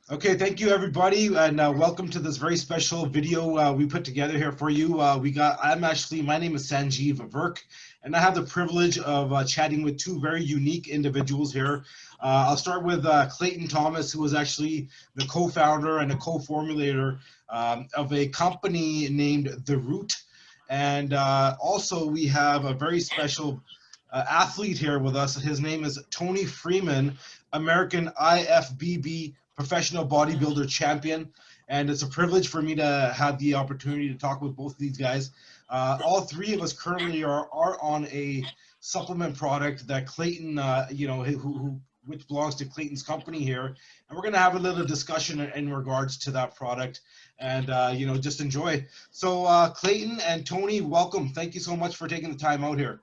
Okay, thank you everybody, and welcome to this very special video we put together here for you. My name is Sanjeev of Virk, and I have the privilege of chatting with two very unique individuals here. I'll start with Clayton Thomas, who is actually the co-founder and a co-formulator of a company named The Root. And also we have a very special athlete here with us. His name is Toney Freeman, American IFBB professional bodybuilder champion. And it's a privilege for me to have the opportunity to talk with both of these guys. All three of us currently are on a supplement product that Clayton, which belongs to Clayton's company here. And we're going to have a little discussion in regards to that product and, just enjoy. So Clayton and Toney, welcome. Thank you so much for taking the time out here.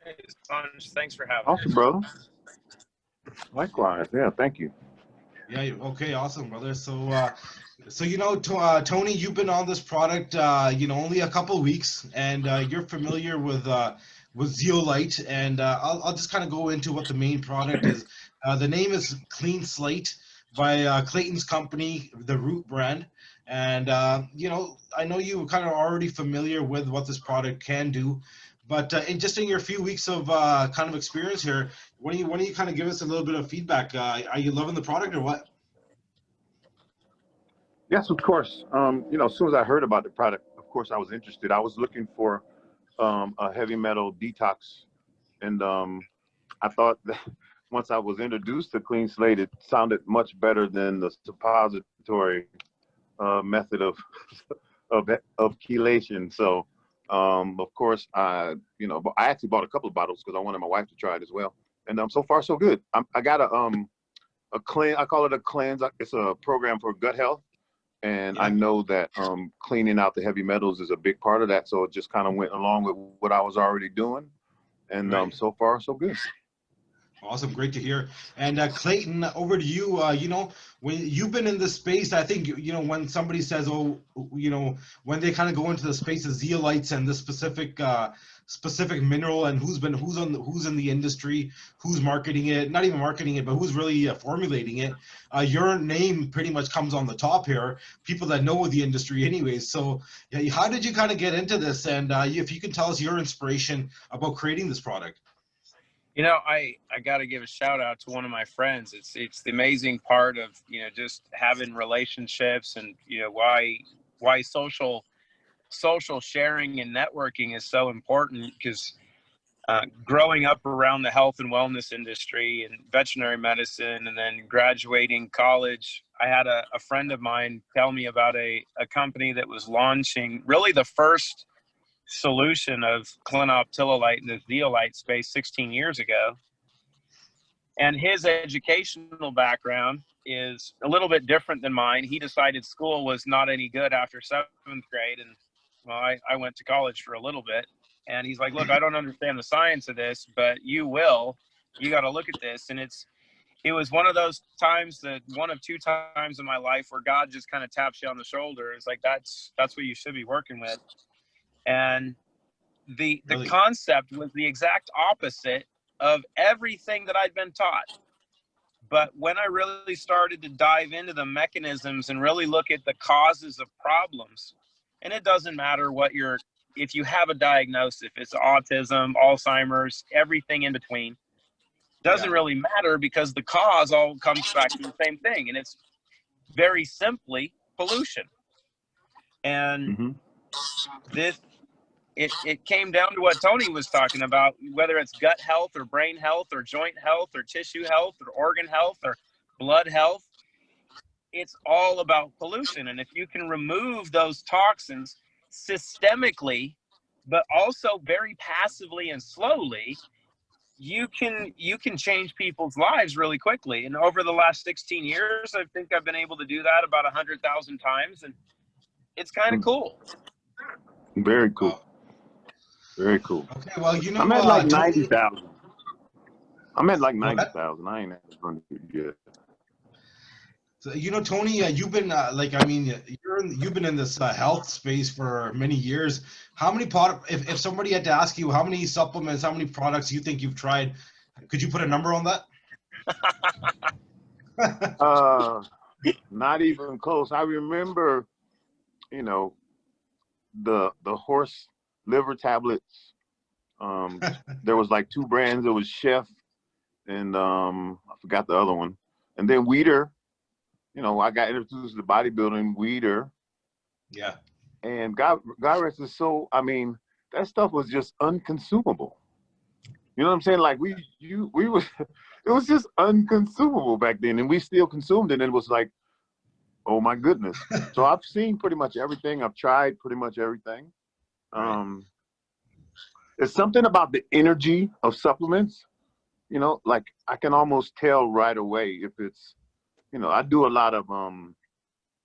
Hey, Sanj, thanks for having me. Awesome, bro. Likewise. Yeah, thank you. Yeah. Okay. Awesome, brother. So, Toney, you've been on this product, only a couple of weeks, and you're familiar with zeolite, and I'll just kind of go into what the main product is. The name is Clean Slate by Clayton's company, the Root brand, and I know you kind of already familiar with what this product can do. But in your few weeks of kind of experience here, why don't you kind of give us a little bit of feedback? Are you loving the product or what? Yes, of course. As soon as I heard about the product, of course, I was interested. I was looking for a heavy metal detox. And I thought that once I was introduced to Clean Slate, it sounded much better than the suppository method of chelation. So, of course, I actually bought a couple of bottles because I wanted my wife to try it as well. And so far, so good. I got a cleanse. I call it a cleanse. It's a program for gut health. And I know that cleaning out the heavy metals is a big part of that. So it just kind of went along with what I was already doing. And so far, so good. Awesome. Great to hear. And Clayton, over to you. When you've been in this space, I think, when somebody says, when they kind of go into the space of zeolites and the specific mineral and who's in the industry, who's marketing it, not even marketing it, but who's really formulating it, your name pretty much comes on the top here, people that know the industry anyways. So how did you kind of get into this? And if you can tell us your inspiration about creating this product. I got to give a shout out to one of my friends. It's the amazing part of, just having relationships and, why social sharing and networking is so important, because growing up around the health and wellness industry and veterinary medicine and then graduating college, I had a friend of mine tell me about a company that was launching really the first solution of clinoptilolite in the zeolite space 16 years ago. And his educational background is a little bit different than mine. He decided school was not any good after 7th grade. And well, I went to college for a little bit. And he's like, look, I don't understand the science of this, but you got to look at this. And it was one of those times, one of two times in my life where God just kind of taps you on the shoulder. It's like, that's what you should be working with. And the concept was the exact opposite of everything that I'd been taught. But when I really started to dive into the mechanisms and really look at the causes of problems, and it doesn't matter if you have a diagnosis, if it's autism, Alzheimer's, everything in between, doesn't really matter, because the cause all comes back to the same thing. And it's very simply pollution. And it came down to what Toney was talking about, whether it's gut health or brain health or joint health or tissue health or organ health or blood health. It's all about pollution. And if you can remove those toxins systemically, but also very passively and slowly, you can change people's lives really quickly. And over the last 16 years, I think I've been able to do that about 100,000 times. And it's kind of cool. Very cool. Very cool. Okay, well, I'm at like 90,000. I'm at like 90,000. I ain't at 100 yet. So, Toney, you've been you've been in this health space for many years. How many if somebody had to ask you how many supplements, how many products you think you've tried, could you put a number on that? Not even close. I remember, you know, the horse liver tablets. There was like 2 brands. It was Chef and I forgot the other one. And then Weeder. You know, I got introduced to bodybuilding, Weeder. Yeah. And God rest his soul. I mean, that stuff was just unconsumable. You know what I'm saying? Like we was, it was just unconsumable back then, and we still consumed it. And it was like, oh my goodness. So I've seen pretty much everything. I've tried pretty much everything. Right. It's something about the energy of supplements. You know, like I can almost tell right away if it's, you know, I do a lot of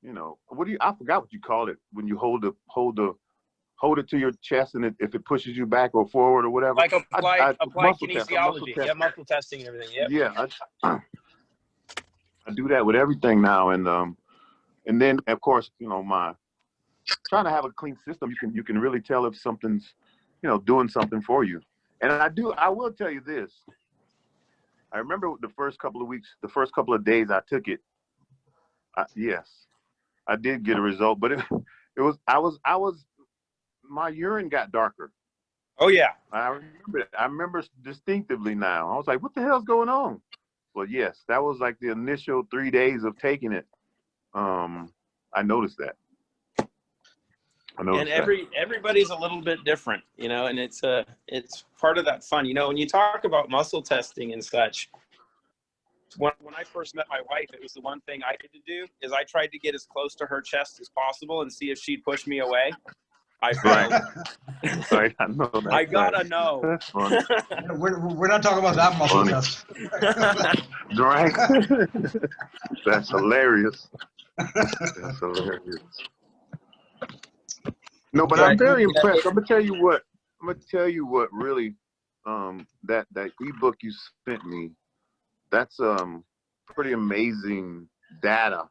you know, I forgot what you call it when you hold it to your chest, and if it pushes you back or forward or whatever. Like apply muscle kinesiology. test. Yeah, muscle testing and everything. Yep. Yeah, I do that with everything now, and then of course, you know, trying to have a clean system, you can really tell if something's, you know, doing something for you. And I will tell you this. I remember the first couple of weeks, the first couple of days I took it. Yes, I did get a result, but my urine got darker. Oh yeah. I remember distinctively now. I was like, what the hell's going on? Well, yes, that was like the initial 3 days of taking it. I noticed that. And everybody's a little bit different, you know, and it's part of that fun. You know, when you talk about muscle testing and such, when I first met my wife, it was the one thing I had to do is I tried to get as close to her chest as possible and see if she'd push me away. I failed. Right. I know that. I gotta know. That's funny. We're not talking about that muscle test. Right. That's hilarious. That's hilarious. No, but I'm very impressed. I'm gonna tell you what really, that ebook you sent me, that's pretty amazing data.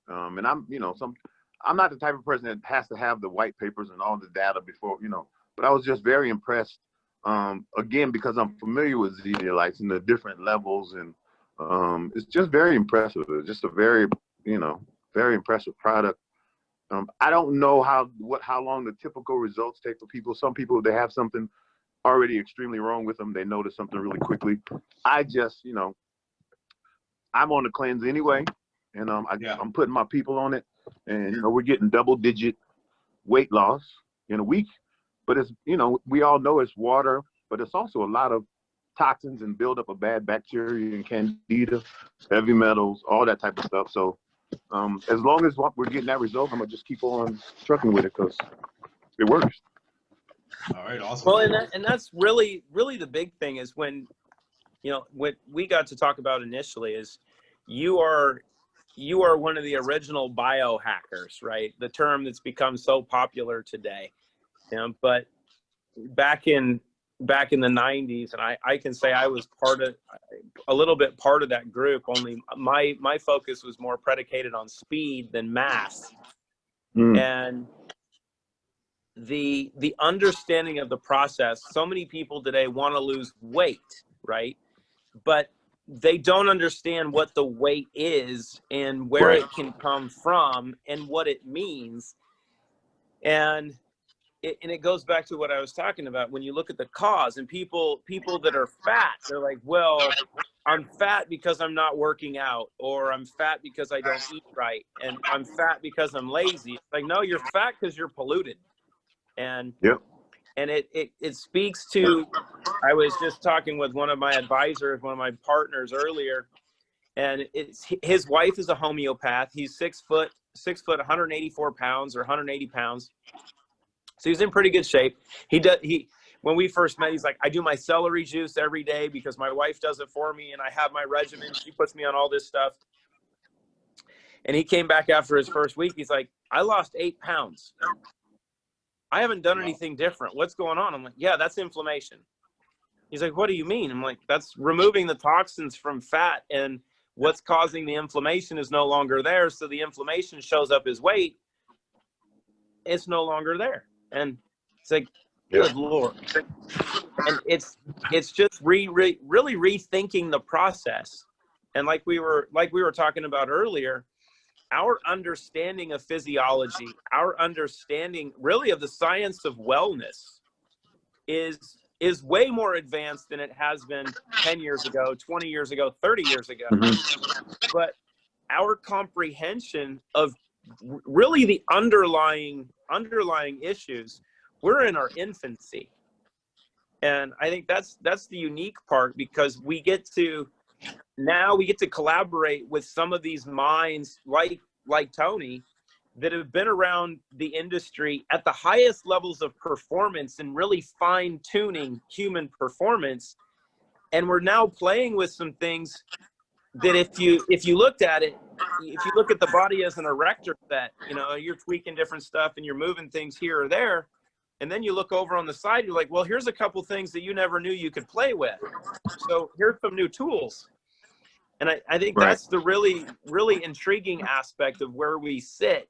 And I'm not the type of person that has to have the white papers and all the data before, you know, but I was just very impressed, again, because I'm familiar with zeolites and the different levels, and it's just very impressive. It's just a very, you know, very impressive product. I don't know how long the typical results take for people. Some people, they have something already extremely wrong with them. They notice something really quickly. I just, you know, I'm on the cleanse anyway, and I'm putting my people on it, and you know, we're getting double-digit weight loss in a week. But it's, you know, we all know it's water, but it's also a lot of toxins and buildup of bad bacteria and candida, heavy metals, all that type of stuff. So as long as we're getting that result, I'm gonna just keep on trucking with it because it works. All right, awesome. Well, and that's really the big thing is when, you know, what we got to talk about initially is you are one of the original biohackers, right? The term that's become so popular today. You know, but back in the 90s, and I can say I was a little bit part of that group, only my focus was more predicated on speed than mass. And the understanding of the process, so many people today want to lose weight, right? But they don't understand what the weight is and where it can come from and what it means. And it goes back to what I was talking about. When you look at the cause, and people that are fat, they're like, well, I'm fat because I'm not working out, or I'm fat because I don't eat right, and I'm fat because I'm lazy. It's like, no, you're fat because you're polluted. And and it speaks to, I was just talking with one of my advisors, one of my partners earlier, and his wife is a homeopath. He's 6 foot, 184 pounds or 180 pounds. So he's in pretty good shape. When we first met, he's like, I do my celery juice every day because my wife does it for me, and I have my regimen. She puts me on all this stuff. And he came back after his first week. He's like, I lost 8 pounds. I haven't done anything different. What's going on? I'm like, yeah, that's inflammation. He's like, what do you mean? I'm like, that's removing the toxins from fat, and what's causing the inflammation is no longer there. So the inflammation shows up as weight. It's no longer there. And it's like, good Lord. And it's just really rethinking the process. And like we were talking about earlier, our understanding of physiology, our understanding really of the science of wellness is way more advanced than it has been 10 years ago, 20 years ago, 30 years ago. But our comprehension of really the underlying issues, we're in our infancy. And I think that's the unique part, because we get to collaborate with some of these minds like Toney, that have been around the industry at the highest levels of performance and really fine tuning human performance. And we're now playing with some things that if you looked at it, if you look at the body as an erector set, you know, you're tweaking different stuff and you're moving things here or there. And then you look over on the side, you're like, well, here's a couple things that you never knew you could play with. So here's some new tools. And I think that's the really, really intriguing aspect of where we sit,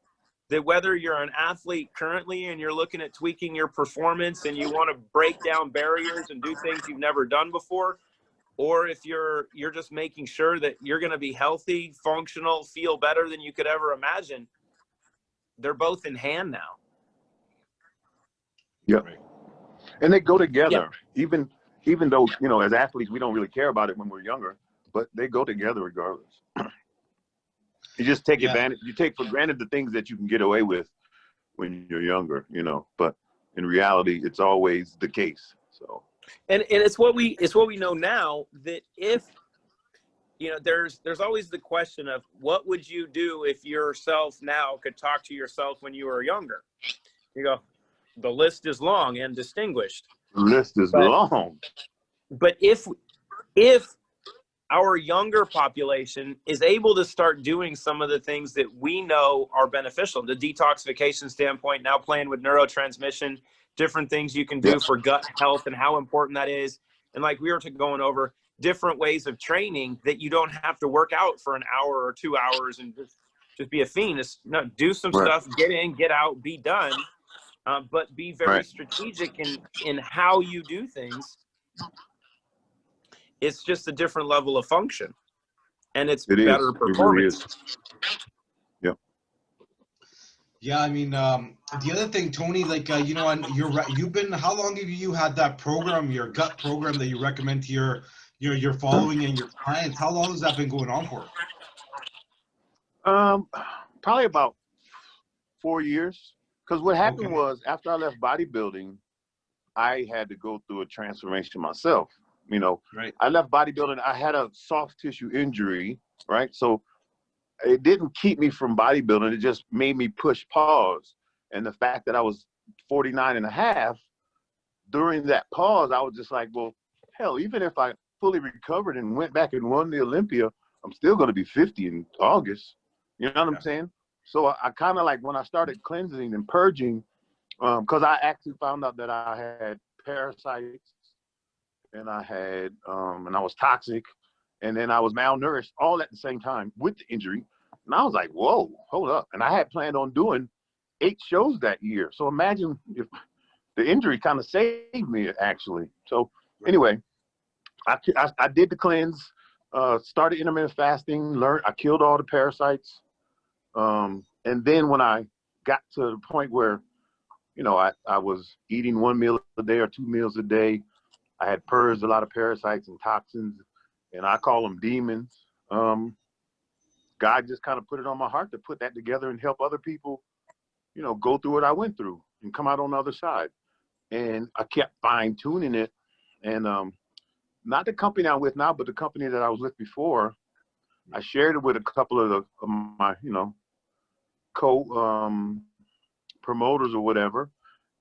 that whether you're an athlete currently and you're looking at tweaking your performance and you want to break down barriers and do things you've never done before, or if you're just making sure that you're going to be healthy, functional, feel better than you could ever imagine, they're both in hand now. Yeah. And they go together. Yeah. Even though, you know, as athletes, we don't really care about it when we're younger, but they go together regardless. You just take advantage, you take for granted the things that you can get away with when you're younger, you know, but in reality, it's always the case. So, and it's what we know now, that if, you know, there's always the question of what would you do if yourself now could talk to yourself when you were younger? You go, the list is long and distinguished. The list is long. But if our younger population is able to start doing some of the things that we know are beneficial, the detoxification standpoint, now playing with neurotransmission, different things you can do for gut health and how important that is. And like we were going over, different ways of training that you don't have to work out for an hour or 2 hours and just be a fiend. Do some stuff, get in, get out, be done, but be very strategic in how you do things. It's just a different level of function, and it's better performance. It really is. Yeah, I mean, the other thing, Toney, like, you know, and you've been, how long have you had that program, your gut program that you recommend to your following and your clients? How long has that been going on for? Probably about 4 years. Because what happened was, after I left bodybuilding, I had to go through a transformation myself. You know, I left bodybuilding. I had a soft tissue injury, right? So it didn't keep me from bodybuilding. It just made me push pause. And the fact that I was 49 and a half, during that pause, I was just like, well, hell, even if I fully recovered and went back and won the Olympia, I'm still going to be 50 in August. You know what I'm saying? So I kind of like, when I started cleansing and purging, because I actually found out that I had parasites, and I had, and I was toxic, and then I was malnourished all at the same time with the injury. And I was like, whoa, hold up. And I had planned on doing 8 shows that year. So imagine if the injury kind of saved me, actually. So anyway, I did the cleanse, started intermittent fasting, I killed all the parasites. And then when I got to the point where, you know, I was eating 1 meal a day or 2 meals a day, I had purged a lot of parasites and toxins, and I call them demons. God just kind of put it on my heart to put that together and help other people, you know, go through what I went through and come out on the other side. And I kept fine tuning it. And not the company I'm with now, but the company that I was with before, I shared it with a couple of my, you know, promoters or whatever.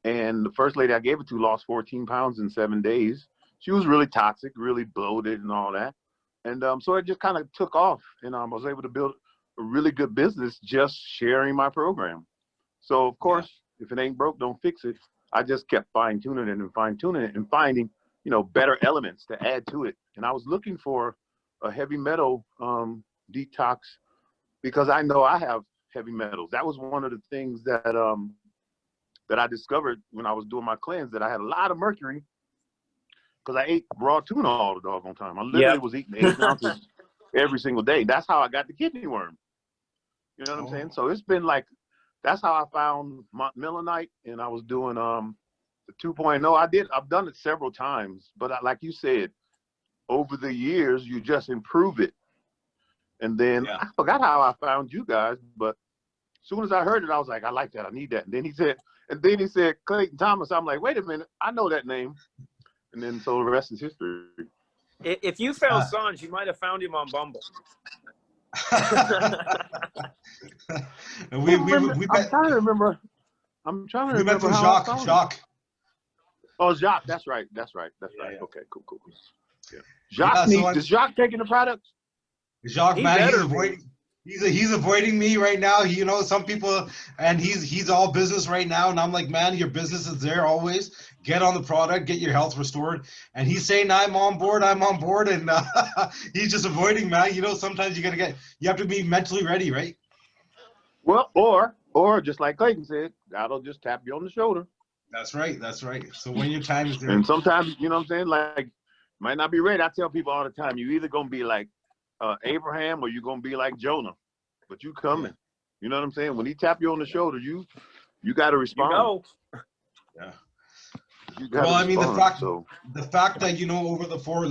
And the first lady I gave it to lost 14 pounds in 7 days. She was really toxic, really bloated and all that. And so it just kind of took off, and I was able to build a really good business just sharing my program. So of course, if it ain't broke, don't fix it. I just kept fine tuning it and finding, you know, better elements to add to it. And I was looking for a heavy metal detox, because I know I have heavy metals. That was one of the things that that I discovered when I was doing my cleanse, that I had a lot of mercury, because I ate raw tuna all the doggone time. I literally was eating every single day. That's how I got the kidney worm. You know what I'm saying? So it's been like, that's how I found melanite, and I was doing the 2.0. I've done it several times, but like you said, over the years, you just improve it. And then I forgot how I found you guys, but as soon as I heard it, I was like, I like that. I need that. And then he said, Clayton Thomas. I'm like, wait a minute. I know that name. And then so the rest is history. If you found Sanj, you might have found him on Bumble. I'm trying to remember. We met through Jacques. Oh, Jacques. That's right. Yeah. Okay, cool. Yeah. Jacques is Jacques taking the product? Jacques, man, he's avoiding me right now. You know, some people, and he's all business right now, and I'm like, man, your business is there always. Get on the product, get your health restored. And he's saying, I'm on board, and he's just avoiding, man. You know, sometimes you have to be mentally ready, right? Well, or just like Clayton said, God'll just tap you on the shoulder. That's right. So when your time is there. And sometimes, you know what I'm saying, like, might not be ready. I tell people all the time, you either gonna be like Abraham or you're gonna be like Jonah, but you coming. You know what I'm saying? When he tap you on the shoulder, you got to respond. You know. Yeah. Well, I mean, the fact that, you know, over the 4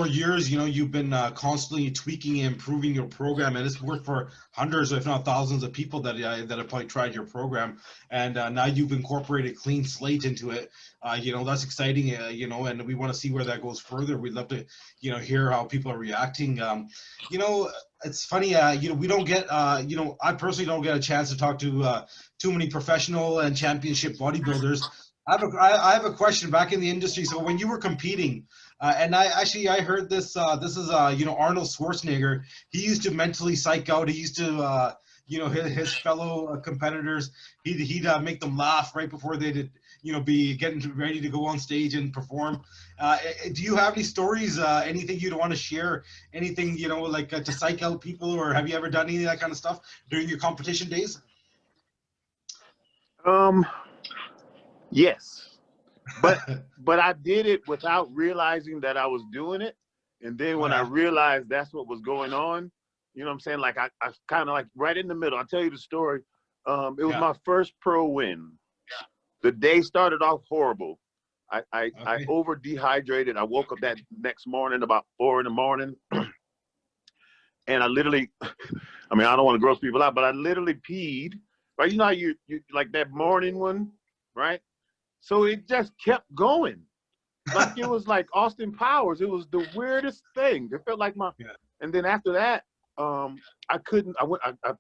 years, you know, you've been constantly tweaking and improving your program, and it's worked for hundreds, if not thousands, of people that have probably tried your program, and now you've incorporated Clean Slate into it. You know, that's exciting. You know, and we want to see where that goes further. We'd love to, you know, hear how people are reacting. You know, it's funny. You know, we don't get. You know, I personally don't get a chance to talk to too many professional and championship bodybuilders. I have a question back in the industry. So when you were competing, and I heard this. This is you know, Arnold Schwarzenegger. He used to mentally psych out. He used to you know, his fellow competitors. He'd make them laugh right before they did, you know, be getting ready to go on stage and perform. Do you have any stories? Anything you'd want to share? Anything, you know, like to psych out people, or have you ever done any of that kind of stuff during your competition days? Yes, but I did it without realizing that I was doing it, and then when I realized that's what was going on, you know what I'm saying? Like I kind of like right in the middle. I'll tell you the story. It was my first pro win. The day started off horrible. I over dehydrated. I woke up that next morning about 4 in the morning, and I literally, I mean, I don't want to gross people out, but I literally peed. Right? You know how you like that morning one, right? So it just kept going. Like it was like Austin Powers. It was the weirdest thing. It felt like and then after that, I couldn't, I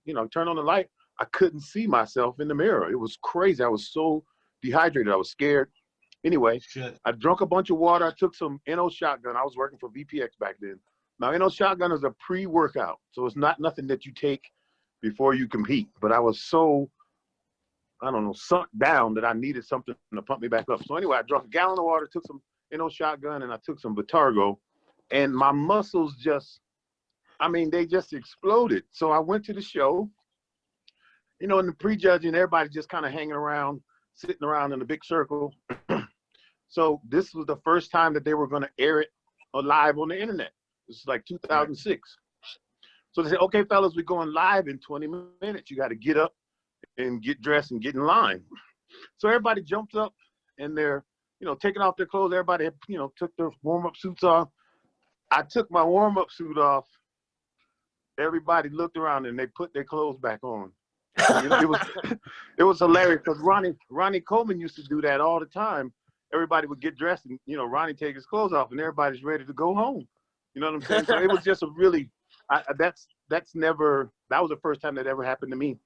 you know, turned on the light. I couldn't see myself in the mirror. It was crazy. I was so dehydrated. I was scared. Anyway, I drank a bunch of water. I took some NO Shotgun. I was working for VPX back then. Now, NO Shotgun is a pre-workout. So it's not nothing that you take before you compete. But I was so, I don't know, sunk down that I needed something to pump me back up. So anyway, I drank a gallon of water, took some NO Shotgun, and I took some Vitargo. And my muscles just, I mean, they just exploded. So I went to the show, you know, in the prejudging, everybody just kind of hanging around, sitting around in a big circle. So this was the first time that they were going to air it live on the internet. This is like 2006. So they said, okay, fellas, we're going live in 20 minutes. You got to get up and get dressed and get in line. So everybody jumps up and they're, you know, taking off their clothes. Everybody, you know, took their warm-up suits off. I took my warm-up suit off. Everybody looked around and they put their clothes back on. You know, it was hilarious because Ronnie Coleman used to do that all the time. Everybody would get dressed and, you know, Ronnie take his clothes off and everybody's ready to go home. You know what I'm saying? So it was just a really, that was the first time that ever happened to me.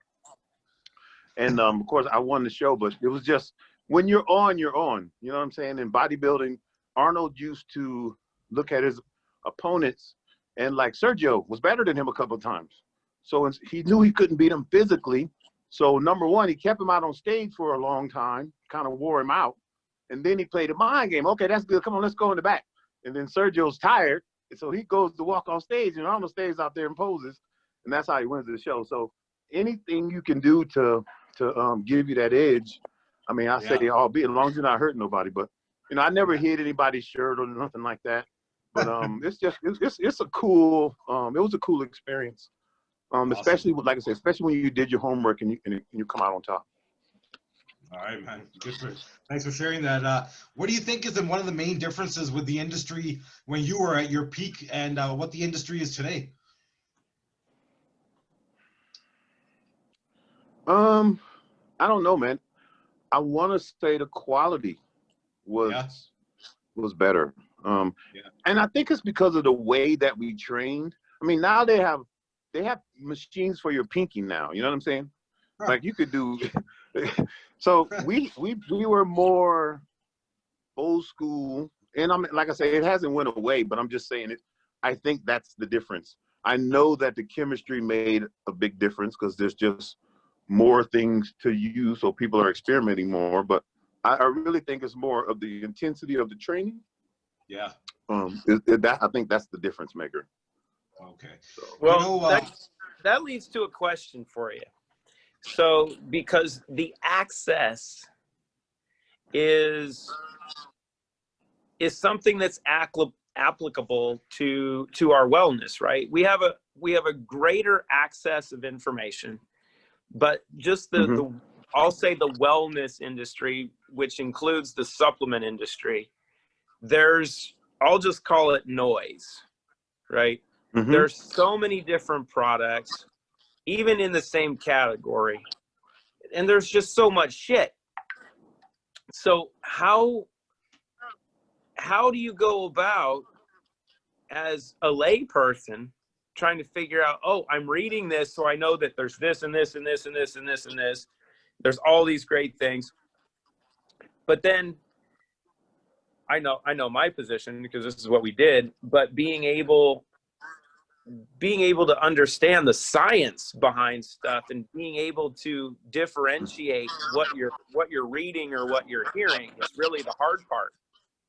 And of course I won the show, but it was just, when you're on, you're on. You know what I'm saying? In bodybuilding, Arnold used to look at his opponents and like Sergio was better than him a couple of times. So he knew he couldn't beat him physically. So number one, he kept him out on stage for a long time, kind of wore him out. And then he played a mind game. Okay, that's good. Come on, let's go in the back. And then Sergio's tired. And so he goes to walk on stage and Arnold stays out there and poses. And that's how he wins the show. So anything you can do to give you that edge, I mean, I say, albeit as long as you're not hurting nobody. But, you know, I never hit anybody's shirt or nothing like that. But it's just it's a cool it was a cool experience. Awesome. Especially like I said, especially when you did your homework and you come out on top. All right, man. Thanks for sharing that. What do you think is one of the main differences with the industry when you were at your peak and what the industry is today? I don't know, man. I want to say the quality was better. And I think it's because of the way that we trained. I mean, now they have machines for your pinky now. You know what I'm saying? Huh. Like you could do. So we were more old school, and I'm like I say, it hasn't went away, but I'm just saying it. I think that's the difference. I know that the chemistry made a big difference because there's just more things to use, so people are experimenting more. But I really think it's more of the intensity of the training. Yeah. I think that's the difference maker. Okay. So, well, that leads to a question for you. So, because the access is something that's applicable to our wellness, right? We have a greater access of information, but just the I'll say the wellness industry, which includes the supplement industry, I'll just call it noise, right? There's so many different products, even in the same category, and there's just so much shit. So how do you go about, as a lay person, trying to figure out, oh, I'm reading this, so I know that there's this and this and this and this and this and this. There's all these great things. But then I know my position because this is what we did, but being able to understand the science behind stuff and being able to differentiate what you're reading or what you're hearing is really the hard part,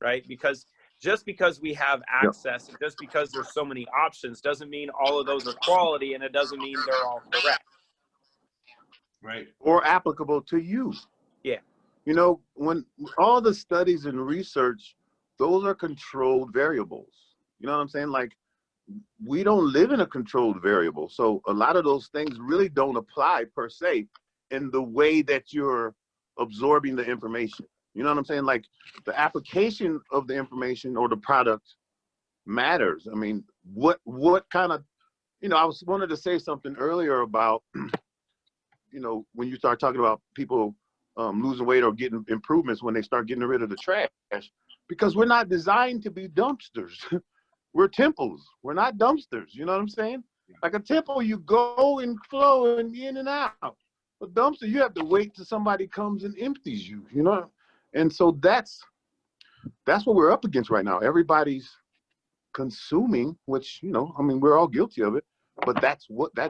right? Because just because we have access and just because there's so many options doesn't mean all of those are quality, and it doesn't mean they're all correct. Right. Or applicable to you. Yeah. You know, when all the studies and research, those are controlled variables. You know what I'm saying? Like, we don't live in a controlled variable. So a lot of those things really don't apply per se in the way that you're absorbing the information. You know what I'm saying? Like, the application of the information or the product matters. I mean, what kind of, you know, I wanted to say something earlier about, you know, when you start talking about people losing weight or getting improvements when they start getting rid of the trash, because we're not designed to be dumpsters. We're temples. We're not dumpsters. You know what I'm saying? Like a temple, you go and flow and in and out. A dumpster, you have to wait till somebody comes and empties you, you know? And so that's what we're up against right now. Everybody's consuming, which, you know, I mean, we're all guilty of it, but that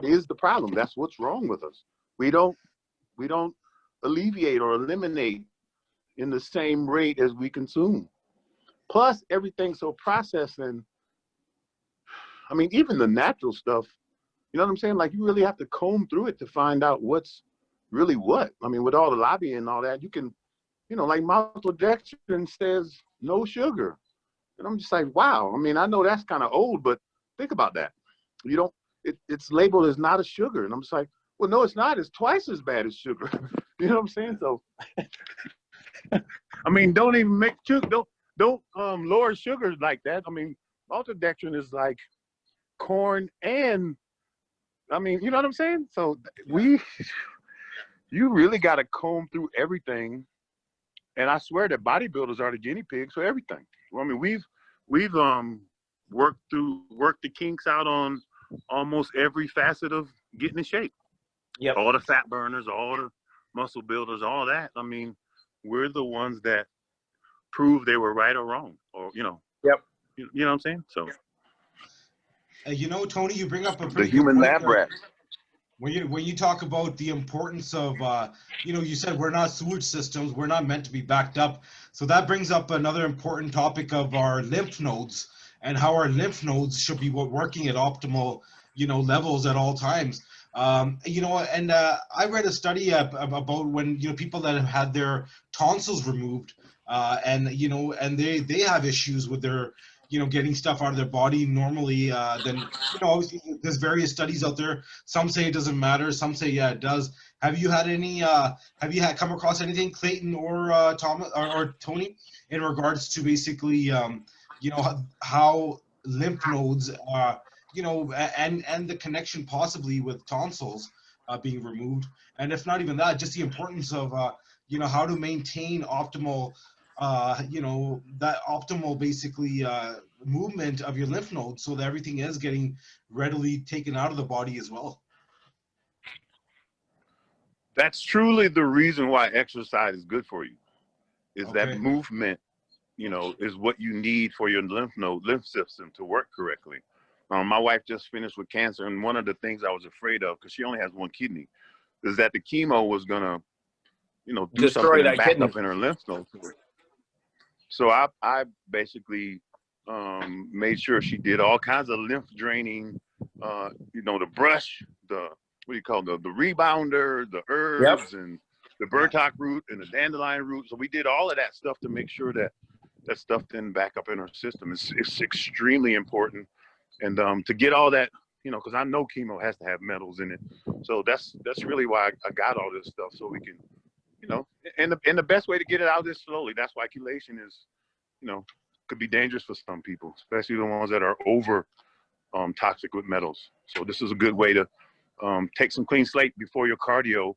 is the problem. That's what's wrong with us. We don't alleviate or eliminate in the same rate as we consume. Plus, everything's so processed, and I mean, even the natural stuff, you know what I'm saying? Like, you really have to comb through it to find out what's really what. I mean, with all the lobbying and all that, you can, you know, like maltodextrin says no sugar. And I'm just like, wow. I mean, I know that's kind of old, but think about that. You don't, it's labeled as not a sugar. And I'm just like, well, no, it's not. It's twice as bad as sugar. You know what I'm saying? So, I mean, don't even make sugar. Don't lower sugars like that. I mean, maltodextrin is like corn and, I mean, you know what I'm saying? So you really got to comb through everything. And I swear that bodybuilders are the guinea pigs for everything. Well, I mean, we've worked the kinks out on almost every facet of getting in shape. Yep. All the fat burners, all the muscle builders, all that. I mean, we're the ones that prove they were right or wrong, or, you know. Yep. You know what I'm saying? So. You know, Tony, you bring up a pretty the human good lab rat. When you talk about the importance of, you know, you said we're not sewage systems, we're not meant to be backed up. So that brings up another important topic of our lymph nodes and how our lymph nodes should be working at optimal, you know, levels at all times. You know, and I read a study about when, you know, people that have had their tonsils removed and, you know, and they have issues with their, getting stuff out of their body normally, then, obviously there's various studies out there. Some say it doesn't matter. Some say, yeah, it does. Have you had any, come across anything, Clayton or Thomas or Tony, in regards to basically, how lymph nodes, and the connection possibly with tonsils being removed? And if not even that, just the importance of, how to maintain optimal, that optimal basically movement of your lymph nodes so that everything is getting readily taken out of the body as well. That's truly the reason why exercise is good for you, is Okay. that movement, is what you need for your lymph system to work correctly. My wife just finished with cancer, and one of the things I was afraid of, because she only has one kidney, is that the chemo was gonna, do Destroy something that back kidney. up in her lymph nodes. So I basically made sure she did all kinds of lymph draining, the brush, the rebounder, the herbs, and the burdock root and the dandelion root. So we did all of that stuff to make sure that that stuff didn't back up in her system. It's extremely important. And to get all that, because I know chemo has to have metals in it. So that's really why I got all this stuff, so we can, and the best way to get it out is slowly. That's why chelation is, could be dangerous for some people, especially the ones that are over toxic with metals. So this is a good way to take some clean slate before your cardio,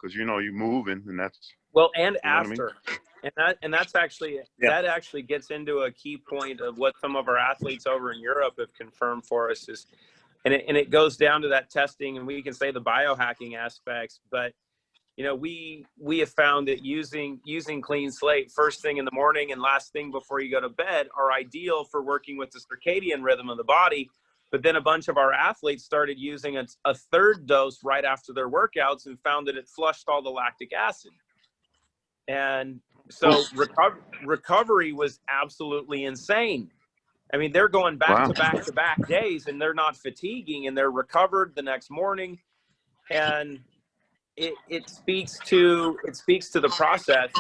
because you're moving, and that's and after. And that's actually that actually gets into a key point of what some of our athletes over in Europe have confirmed for us is, and it goes down to that testing, and we can say the biohacking aspects, but we have found that using Clean Slate first thing in the morning and last thing before you go to bed are ideal for working with the circadian rhythm of the body. But then a bunch of our athletes started using a third dose right after their workouts and found that it flushed all the lactic acid. And so recovery was absolutely insane. I mean, they're going back to back to back days, and they're not fatiguing, and they're recovered the next morning. And it speaks to the process.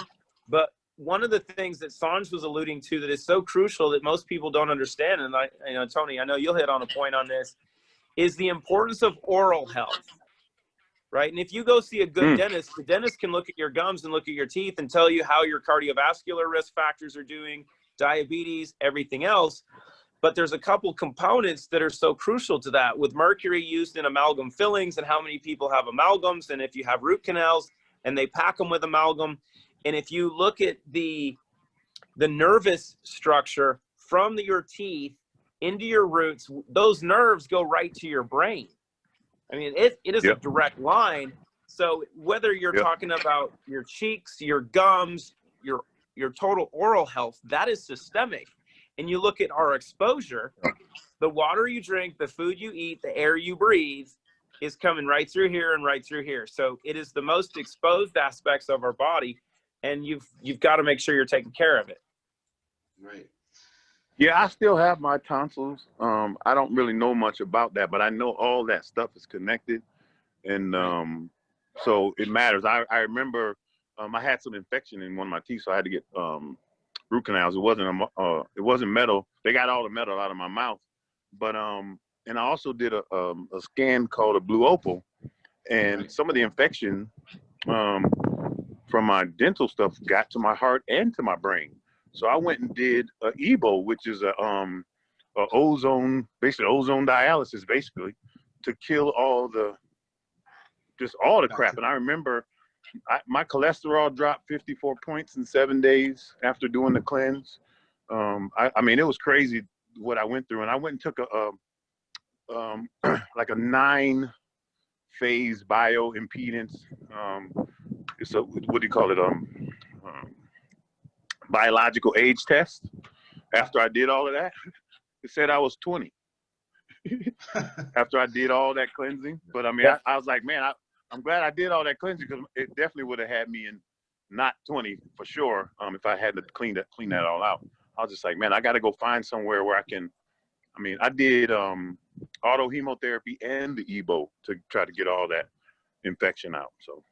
But one of the things that Sanj was alluding to that is so crucial that most people don't understand, and Tony, I know you'll hit on a point on this, is the importance of oral health. Right. And if you go see a good dentist, the dentist can look at your gums and look at your teeth and tell you how your cardiovascular risk factors are doing, diabetes, everything else. But there's a couple components that are so crucial to that, with mercury used in amalgam fillings and how many people have amalgams, and if you have root canals and they pack them with amalgam. And if you look at the nervous structure from your teeth into your roots, those nerves go right to your brain. I mean, it is a direct line. So whether you're talking about your cheeks, your gums, your total oral health, that is systemic. And you look at our exposure, the water you drink, the food you eat, the air you breathe is coming right through here and right through here. So it is the most exposed aspects of our body, and you've got to make sure you're taking care of it. Right. Yeah, I still have my tonsils. I don't really know much about that, but I know all that stuff is connected, and so it matters. I remember I had some infection in one of my teeth, so I had to get root canals. It wasn't metal. They got all the metal out of my mouth, but and I also did a scan called a blue opal, and some of the infection from my dental stuff got to my heart and to my brain. So I went and did a EBO, which is a ozone dialysis, basically, to kill all the crap. And I remember my cholesterol dropped 54 points in 7 days after doing the cleanse. I mean, it was crazy what I went through. And I went and took like a 9-phase bioimpedance. It's a, what do you call it? Biological age test. After I did all of that, it said I was 20. After I did all that cleansing. But I mean, I was like, man, I'm glad I did all that cleansing, because it definitely would have had me in not 20 for sure. If I had to clean that all out. I was just like, man, I got to go find somewhere where I can. I mean, I did auto hemotherapy and the EBO to try to get all that infection out. So,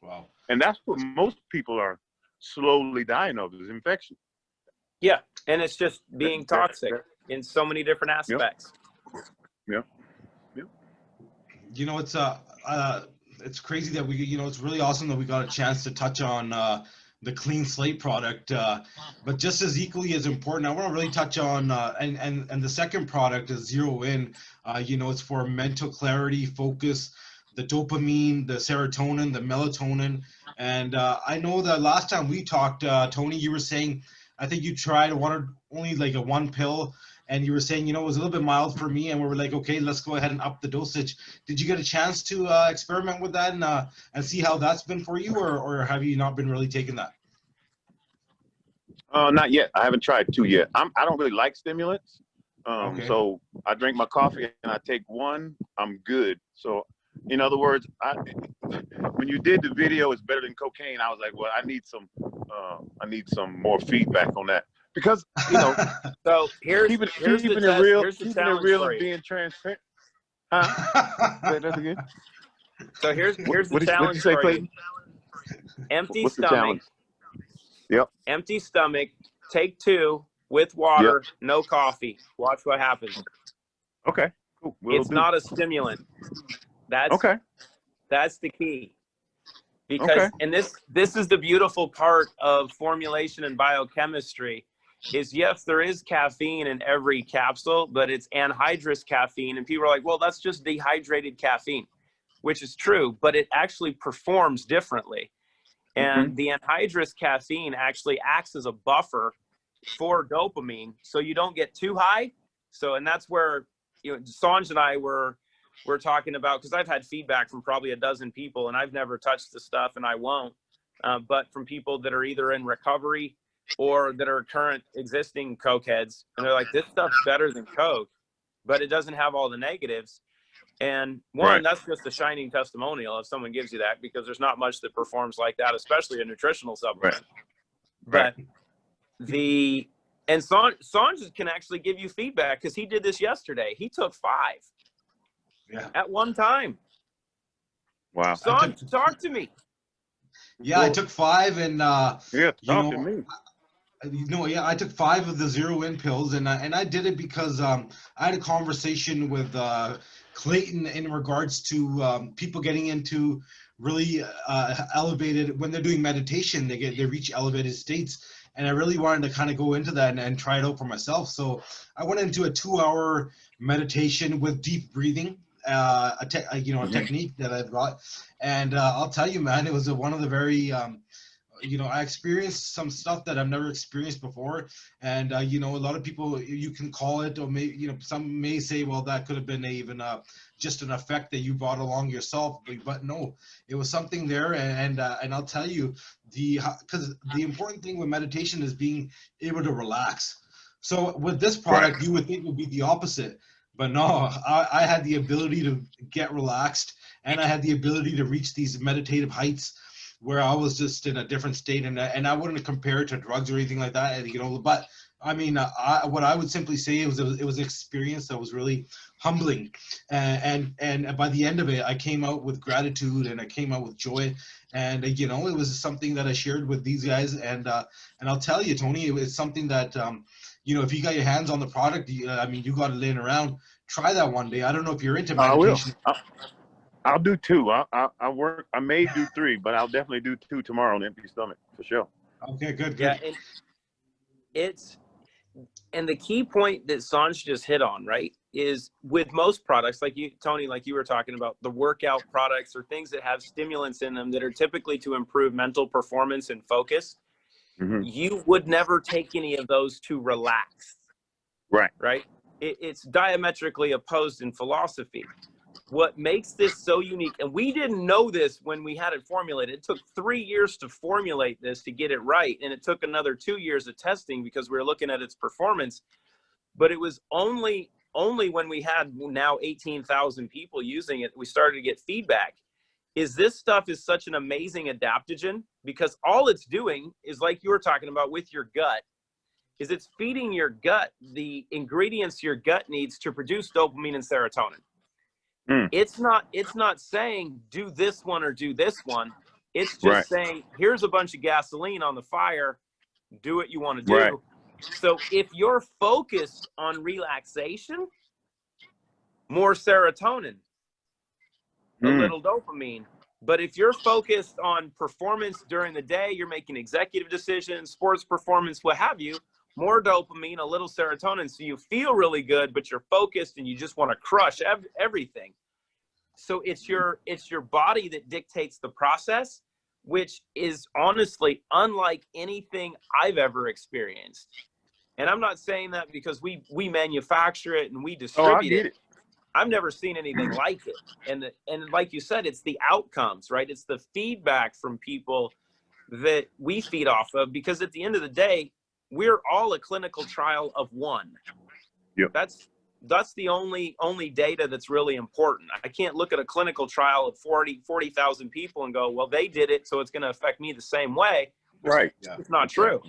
wow. And that's what most people are slowly dying of, is infection. Yeah, and it's just being That- toxic in so many different aspects. Yep. You know, it's crazy that it's really awesome that we got a chance to touch on the Clean Slate product. But just as equally as important, I want to really touch on and the second product is Zero In. It's for mental clarity, focus, the dopamine, the serotonin, the melatonin. And I know that last time we talked, Tony, you were saying I think you tried only like a one pill. And you were saying, it was a little bit mild for me, and we were like, okay, let's go ahead and up the dosage. Did you get a chance to experiment with that and see how that's been for you, or have you not been really taking that? Not yet. I haven't tried 2 yet. I don't really like stimulants. Okay. So I drink my coffee and I take one, I'm good. So in other words, when you did the video, it's better than cocaine, I was like, well, I need some more feedback on that. Because, So here's keeping the it test. real, Here's the keeping it challenge real for and you. being transparent. Say that again. So here's the What'd challenge you say, for Clayton? you. Empty What's the stomach. challenge? Yep. Empty stomach. Take 2 with water. Yep. No coffee. Watch what happens. Okay. Cool. It's not a stimulant. That's the key. Because and this is the beautiful part of formulation and biochemistry is yes, there is caffeine in every capsule, but it's anhydrous caffeine. And people are like, well, that's just dehydrated caffeine, which is true, but it actually performs differently. And the anhydrous caffeine actually acts as a buffer for dopamine, so you don't get too high. So, and that's where, Sanj and I were talking about, because I've had feedback from probably a dozen people, and I've never touched the stuff, and I won't. But from people that are either in recovery or that are current existing coke heads, and they're like, this stuff's better than coke, but it doesn't have all the negatives. And that's just a shining testimonial if someone gives you that, because there's not much that performs like that, especially a nutritional supplement. But Sanj can actually give you feedback, because he did this yesterday. He took 5 at one time. Wow. Sanj, talk to me. Yeah, well, I took 5 and talk to me. I took 5 of the Zero In pills, and I did it because I had a conversation with Clayton in regards to people getting into really elevated, when they're doing meditation, they reach elevated states, and I really wanted to kind of go into that and try it out for myself. So I went into a 2-hour meditation with deep breathing, a technique that I brought, and I'll tell you, man, it was one of the very I experienced some stuff that I've never experienced before. And, a lot of people, you can call it, or maybe, some may say, well, that could have been even just an effect that you brought along yourself. But no, it was something there. And I'll tell you, because the important thing with meditation is being able to relax. So with this product, you would think it would be the opposite. But no, I had the ability to get relaxed, and I had the ability to reach these meditative heights where I was just in a different state, and I wouldn't compare it to drugs or anything like that, but I mean, what I would simply say it was an experience that was really humbling, and by the end of it, I came out with gratitude, and I came out with joy, and it was something that I shared with these guys, and I'll tell you, Tony, it's something that if you got your hands on the product, you got it laying around, try that one day. I don't know if you're into meditation. I'll do 2. I may do 3, but I'll definitely do 2 tomorrow on empty stomach for sure. Okay, good. Yeah, and the key point that Sanj just hit on, right, is with most products, like you, Tony, like you were talking about, the workout products or things that have stimulants in them that are typically to improve mental performance and focus, you would never take any of those to relax. Right? It's diametrically opposed in philosophy. What makes this so unique, and we didn't know this when we had it formulated. It took 3 years to formulate this to get it right, and it took another 2 years of testing because we were looking at its performance. But it was only when we had now 18,000 people using it, we started to get feedback. This stuff is such an amazing adaptogen, because all it's doing is, like you were talking about with your gut, is it's feeding your gut the ingredients your gut needs to produce dopamine and serotonin. It's not saying do this one or do this one. It's just saying, here's a bunch of gasoline on the fire. Do what you want to do. So if you're focused on relaxation, more serotonin, a little dopamine. But if you're focused on performance during the day, you're making executive decisions, sports performance, what have you, more dopamine, a little serotonin. So you feel really good, but you're focused and you just want to crush everything. So it's your body that dictates the process, which is honestly unlike anything I've ever experienced. And I'm not saying that because we manufacture it and we distribute it. I've never seen anything like it. And like you said, it's the outcomes, right? It's the feedback from people that we feed off of, because at the end of the day, we're all a clinical trial of one. Yep. That's the only data that's really important. I can't look at a clinical trial of 40,000 people and go, well, they did it, so it's going to affect me the same way. Right. It's not true.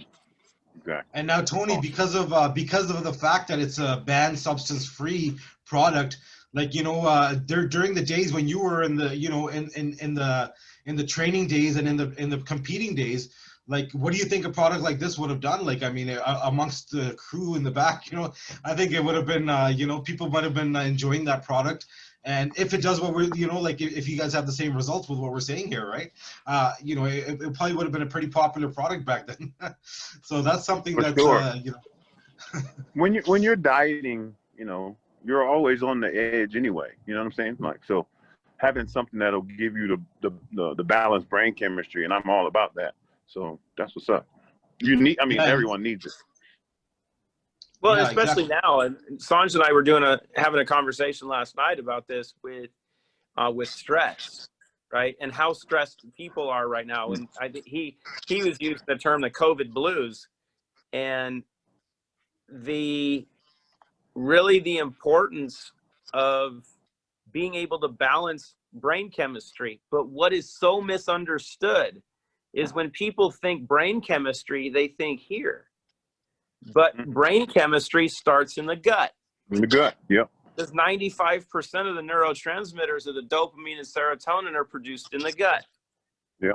Exactly. And now, Toney, because of the fact that it's a banned substance-free product, like, you know, during the days when you were in the, you know, in the training days and in the competing days, like, what do you think a product like this would have done? Like, I mean, amongst the crew in the back, you know, I think it would have been, you know, people might have been enjoying that product. And if it does what we're, you know, like if you guys have the same results with what we're saying here, right? You know, it probably would have been a pretty popular product back then. So that's something For that, sure. you know. when you're dieting, you know, you're always on the edge anyway. You know what I'm saying? Like, so having something that'll give you the balanced brain chemistry, and I'm all about that. So that's what's up. You need, I mean, everyone needs it. Well, Yeah, especially exactly. now, and Sanj and I were having a conversation last night about this with stress, right? And how stressed people are right now. And I think he was using the term the COVID blues, and the importance of being able to balance brain chemistry. But what is so misunderstood is when people think brain chemistry, they think here. But brain chemistry starts in the gut. In the gut, yep. Because 95% of the neurotransmitters of the dopamine and serotonin are produced in the gut. Yeah.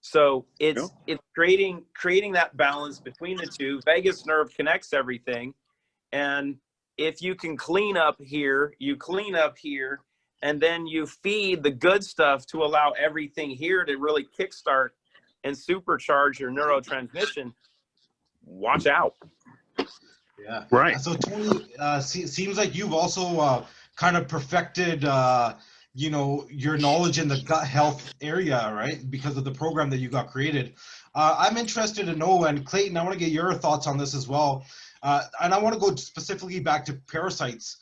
So it's creating that balance between the two. Vagus nerve connects everything. And if you can clean up here, you clean up here, and then you feed the good stuff to allow everything here to really kickstart and supercharge your neurotransmission, watch out. Yeah. Right. So Toney, seems like you've also kind of perfected, you know, your knowledge in the gut health area, right? Because of the program that you got created. I'm interested to know, and Clayton, I want to get your thoughts on this as well. And I want to go specifically back to parasites.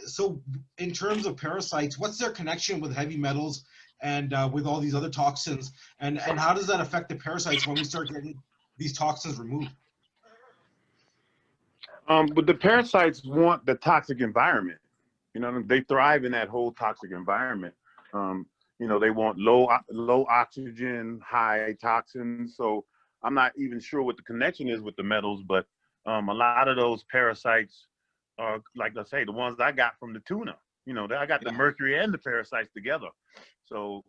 So in terms of parasites, what's their connection with heavy metals and with all these other toxins? And how does that affect the parasites when we start getting these toxins removed? But the parasites want the toxic environment. You know, they thrive in that whole toxic environment. You know, they want low oxygen, high toxins. So I'm not even sure what the connection is with the metals, but a lot of those parasites are, like I say, the ones I got from the tuna. You know, I got the mercury and the parasites together. So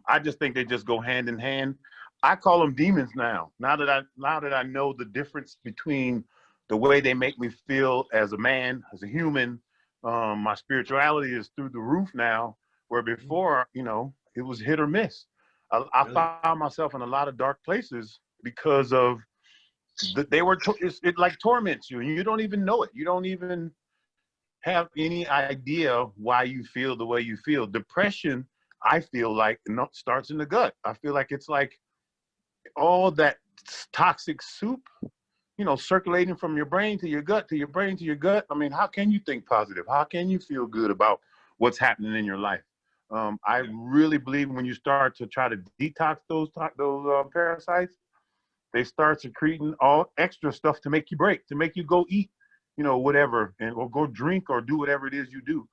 I just think they just go hand in hand. I call them demons now. Now that I know the difference between the way they make me feel as a man, as a human, my spirituality is through the roof now, where before, you know, it was hit or miss. I found myself in a lot of dark places because of it like torments you, and you don't even know it. You don't even have any idea why you feel the way you feel. Depression, I feel like, starts in the gut. I feel like it's like all that toxic soup, you know, circulating from your brain to your gut, to your brain to your gut. I mean, how can you think positive? How can you feel good about what's happening in your life? I really believe when you start to try to detox those parasites, they start secreting all extra stuff to make you break, to make you go eat, you know, whatever, or go drink or do whatever it is you do,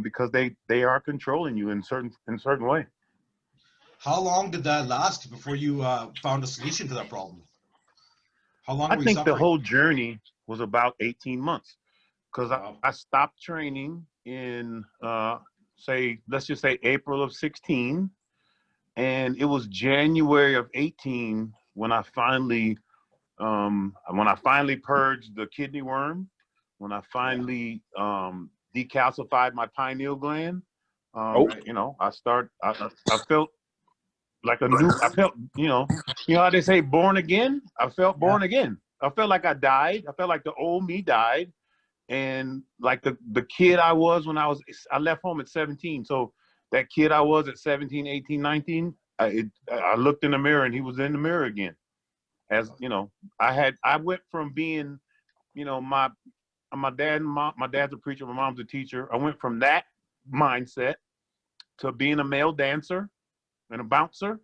because they are controlling you in certain way. How long did that last before you found a solution to that problem? How long I were you think suffering? the whole journey was about 18 months, because I stopped training in, let's just say April of 16. And it was January of 18 when I finally when I finally purged the kidney worm, when I finally decalcified my pineal gland, you know, I felt like a new, I felt, you know how they say born again? I felt born again. I felt like I died. I felt like the old me died. And like the kid I was when I left home at 17. So that kid I was at 17, 18, 19, I looked in the mirror and he was in the mirror again. As you know, I went from being, you know, my dad's a preacher, my mom's a teacher. I went from that mindset to being a male dancer and a bouncer,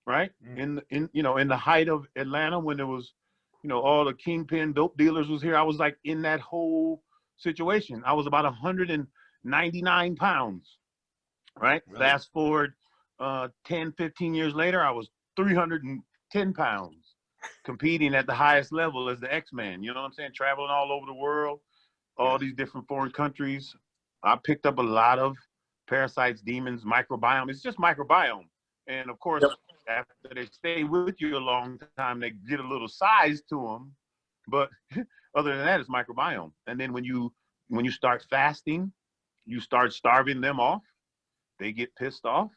right? In the height of Atlanta, when there was, you know, all the kingpin dope dealers was here. I was like in that whole situation. I was about 199 pounds, right? Really? Fast forward 10, 15 years later, I was 310 pounds, competing at the highest level as the X-Man. You know what I'm saying? Traveling all over the world, all these different foreign countries. I picked up a lot of parasites, demons, microbiome. It's just microbiome. And of course, after they stay with you a long time, they get a little size to them. But other than that, it's microbiome. And then when you start fasting, you start starving them off. They get pissed off.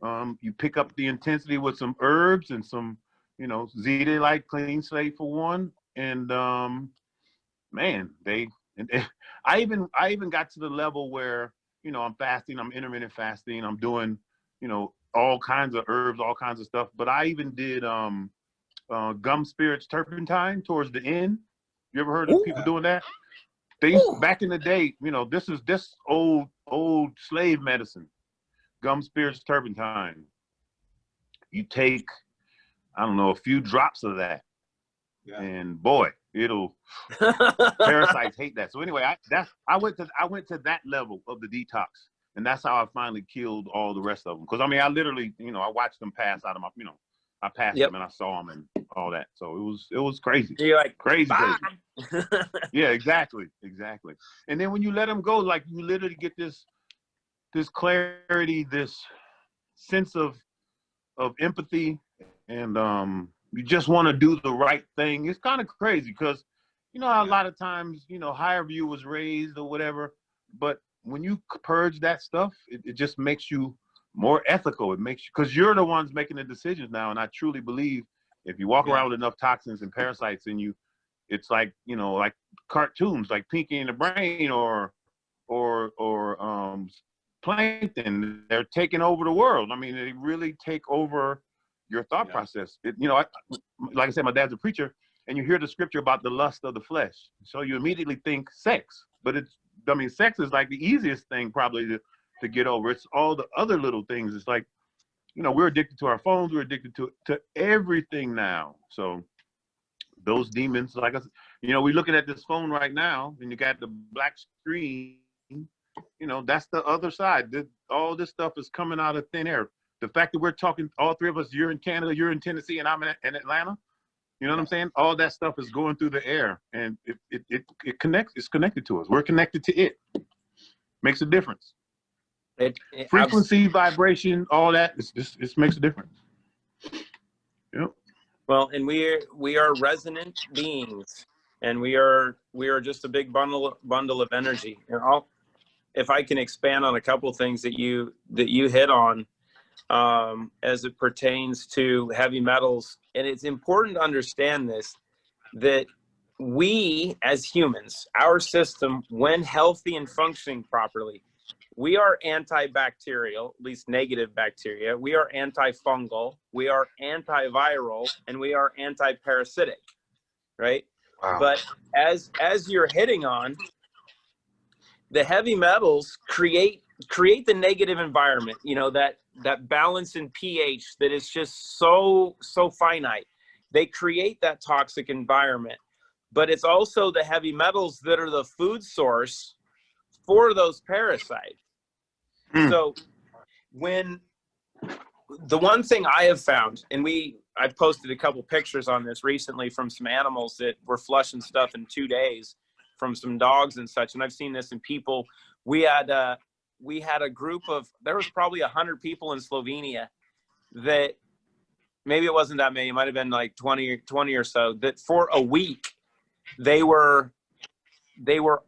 You pick up the intensity with some herbs and some, you know, zeolite, Clean Slate for one. And man, I even got to the level where, you know, I'm fasting, I'm intermittent fasting, I'm doing, you know, all kinds of herbs, all kinds of stuff. But I even did gum spirits turpentine towards the end. You ever heard of people doing that? They used, back in the day, you know, this old slave medicine, gum spirits turpentine. You take, I don't know, a few drops of that, and boy, it'll parasites hate that. So anyway, I went to that level of the detox, and that's how I finally killed all the rest of them. Because I mean, I literally, you know, I watched them pass out of my, you know, I passed them and I saw them and all that. So it was crazy. You're like crazy. Yeah, exactly. And then when you let them go, like you literally get this clarity, this sense of empathy, and you just want to do the right thing. It's kind of crazy because, you know, a lot of times, you know, however you was raised or whatever, but when you purge that stuff, it just makes you more ethical. It makes you, because you're the ones making the decisions now. And I truly believe if you walk around with enough toxins and parasites in you, it's like, you know, like cartoons, like Pinky and the Brain or Plankton. They're taking over the world. I mean, they really take over your thought process. You know, like I said, my dad's a preacher, and you hear the scripture about the lust of the flesh. So you immediately think sex, but sex is like the easiest thing probably to get over. It's all the other little things. It's like, you know, we're addicted to our phones. We're addicted to everything now. So those demons, like I said, you know, we're looking at this phone right now, and you got the black screen. You know, that's the other side. All this stuff is coming out of thin air. The fact that we're talking, all three of us, you're in Canada, you're in Tennessee, and I'm in Atlanta. You know what I'm saying? All that stuff is going through the air, and it connects. It's connected to us. We're connected to it. Makes a difference. Frequency, vibration, all that. It makes a difference. Yep. Well, and we are resonant beings, and we are just a big bundle of energy. And if I can expand on a couple of things that you hit on, as it pertains to heavy metals, and it's important to understand this, that we as humans, our system, when healthy and functioning properly, we are antibacterial, at least negative bacteria. We are antifungal. We are antiviral, and we are antiparasitic, right? Wow. But as you're hitting on, the heavy metals create the negative environment. You know, that balance in pH that is just so finite. They create that toxic environment, but it's also the heavy metals that are the food source for those parasites. So when the one thing I have found, and I've posted a couple pictures on this recently from some animals that were flushing stuff in 2 days from some dogs and such. And I've seen this in people. We had a group of, there was probably 100 people in Slovenia that maybe it wasn't that many. It might have been like 20 or so, that for a week, they were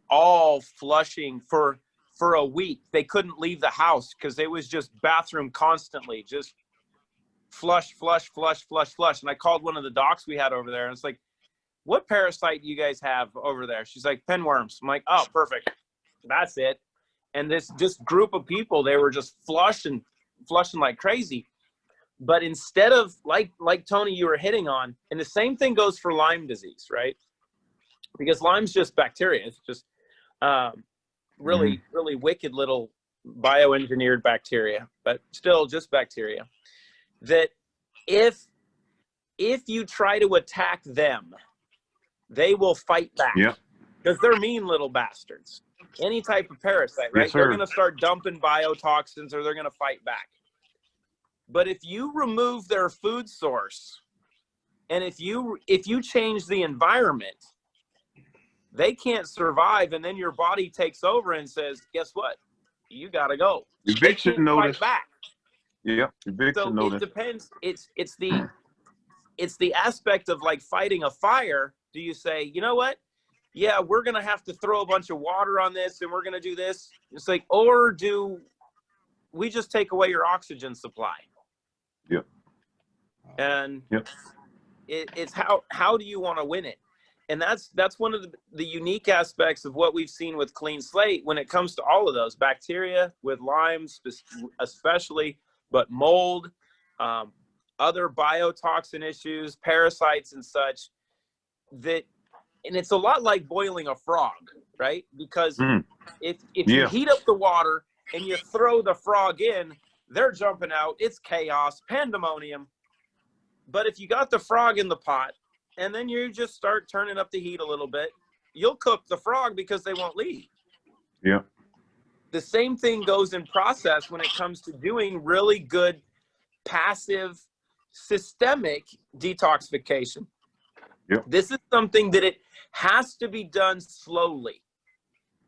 all flushing for a week. They couldn't leave the house because it was just bathroom constantly, just flush. And I called one of the docs we had over there, and it's like, what parasite do you guys have over there? She's like, pinworms. I'm like, oh, perfect. That's it. And this group of people, they were just flushing like crazy. But instead of, like Tony, you were hitting on, and the same thing goes for Lyme disease, right? Because Lyme's just bacteria. It's just really wicked little bioengineered bacteria, but still just bacteria. That if you try to attack them, they will fight back. Yeah. Because they're mean little bastards. Any type of parasite, right? Yes, they're going to start dumping biotoxins, or they're going to fight back. But if you remove their food source, and if you change the environment, they can't survive, and then your body takes over and says, guess what? You got to go. Eviction notice. Fight back. Yeah, eviction notice. It depends. It's the aspect of like fighting a fire. Do you say, you know what? Yeah, we're going to have to throw a bunch of water on this, and we're going to do this. It's like, or do we just take away your oxygen supply? Yep. And yep. It's how do you want to win it? And that's one of the unique aspects of what we've seen with Clean Slate when it comes to all of those bacteria, with Lyme especially, but mold, other biotoxin issues, parasites and such. And it's a lot like boiling a frog, right? Because if you heat up the water and you throw the frog in, they're jumping out. It's chaos, pandemonium. But if you got the frog in the pot, and then you just start turning up the heat a little bit, you'll cook the frog because they won't leave. Yeah. The same thing goes in process when it comes to doing really good passive systemic detoxification. Yep. This is something that it has to be done slowly.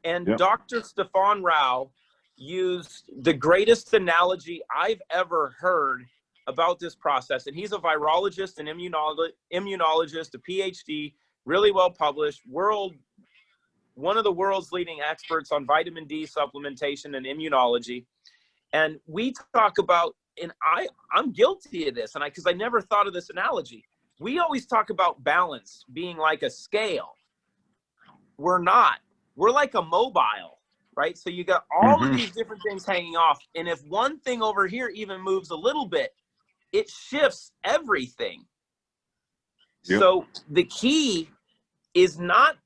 And Dr. Stefan Rao used the greatest analogy I've ever heard about this process. And he's a virologist, an immunologist, a PhD, really well published, one of the world's leading experts on vitamin D supplementation and immunology. And we talk about, and I'm guilty of this, and because I never thought of this analogy. We always talk about balance being like a scale. We're not. We're like a mobile, right? So you got all of these different things hanging off. And if one thing over here even moves a little bit, it shifts everything. Yep. So the key is not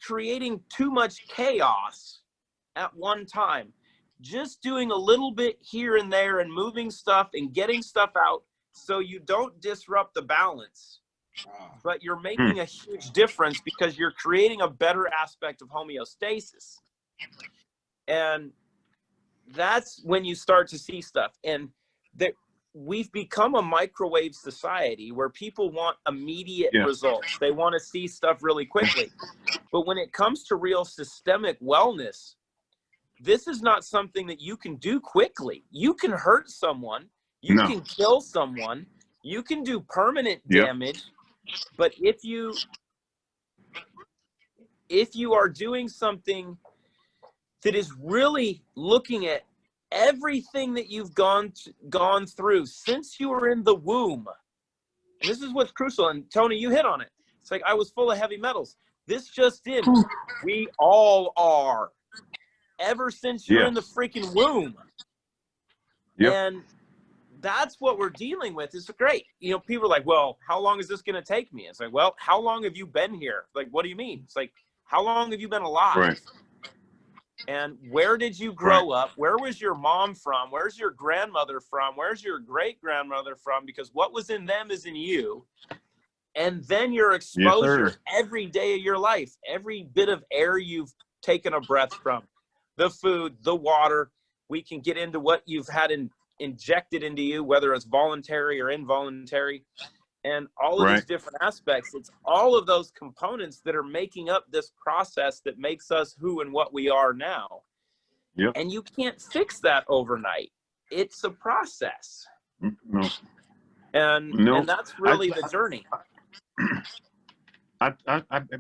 creating too much chaos at one time. Just doing a little bit here and there and moving stuff and getting stuff out so you don't disrupt the balance. But you're making a huge difference because you're creating a better aspect of homeostasis. And that's when you start to see stuff. And that we've become a microwave society where people want immediate results. They want to see stuff really quickly. But when it comes to real systemic wellness, this is not something that you can do quickly. You can hurt someone. You can kill someone. You can do permanent damage. But if you are doing something that is really looking at everything that you've gone through since you were in the womb, and this is what's crucial, and Tony, you hit on it. It's like I was full of heavy metals. This just in. We all are. Ever since you're in the freaking womb. And that's what we're dealing with. It's great. You know, people are like, well, how long is this going to take me? It's like, well, how long have you been here? Like, what do you mean? It's like, how long have you been alive? Right. And where did you grow up? Where was your mom from? Where's your grandmother from? Where's your great-grandmother from? Because what was in them is in you. And then your exposure every day of your life, every bit of air you've taken a breath from, the food, the water. We can get into what you've had injected into you, whether it's voluntary or involuntary, and all of these different aspects. It's all of those components that are making up this process that makes us who and what we are now. And you can't fix that overnight. It's a process. And No, that's really the journey. I